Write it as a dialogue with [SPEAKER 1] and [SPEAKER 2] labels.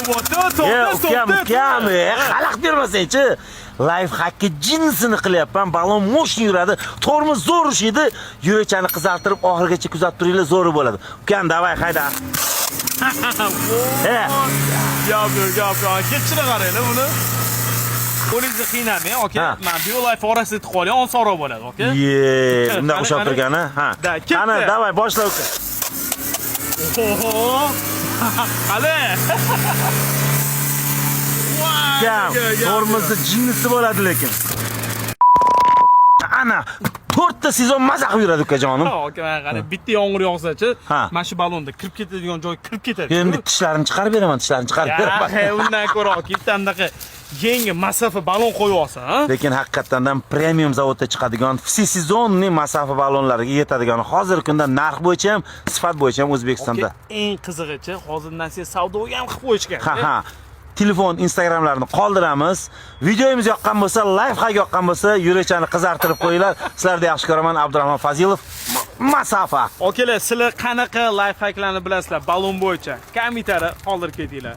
[SPEAKER 1] Ukam, xalaq bermasang-chi. Life hackga jinsini qilyapman. Balon mo'shin yuradi, tormoz zo'r ushlaydi. Yurakchani qizartirib oxirigacha kuzatib turinglar, zo'r bo'ladi. Ukam, davay, hayda.
[SPEAKER 2] Gap. Kechira qaranglar buni. Qo'lingizni qiynamang, aka. Men BioLife orasida yetib qolgan, osonroq bo'ladi, aka.
[SPEAKER 1] Bunday o'xshab turgani, ha. Qani, davay, boshla uka.
[SPEAKER 2] Qale.
[SPEAKER 1] Ukam, tormozda jinnisi bo'ladi lekin. Ana, 4 ta sezon maza qilib yuradi ukajonim.
[SPEAKER 2] Aka, qani, bitta yomg'ir yog'sa-chi, mana shu balonda kirib ketadigan joy kirib ketadi.
[SPEAKER 1] Endi tishlarini chiqarib beraman, tishlarini chiqarib beraman.
[SPEAKER 2] Undan ko'ra, bitta anaqa yangi masofa balon qo'yib olsa, ha?
[SPEAKER 1] Lekin haqiqatan premium zavodda chiqadigan всесезонный masofa balonlariga yetadigan hozirgi kunda narx bo'yicha ham, sifat bo'yicha ham O'zbekistonda.
[SPEAKER 2] Eng qizig'ichi, hozirdan siz savdoga ham qilib qo'yishgan.
[SPEAKER 1] Ha. Telefon, Instagramlarni qoldiramiz. Videomiz yoqqan bo'lsa, live hack yoqqan bo'lsa, yurakchani qizartirib qo'yinglar. Sizlarni yaxshi ko'raman, Abdurahmon Fazilov. Masofa.
[SPEAKER 2] Okalar, sizlar qanaqa live hacklarni bilasizlar balon bo'yicha? Kommentarda qoldirib ketinglar.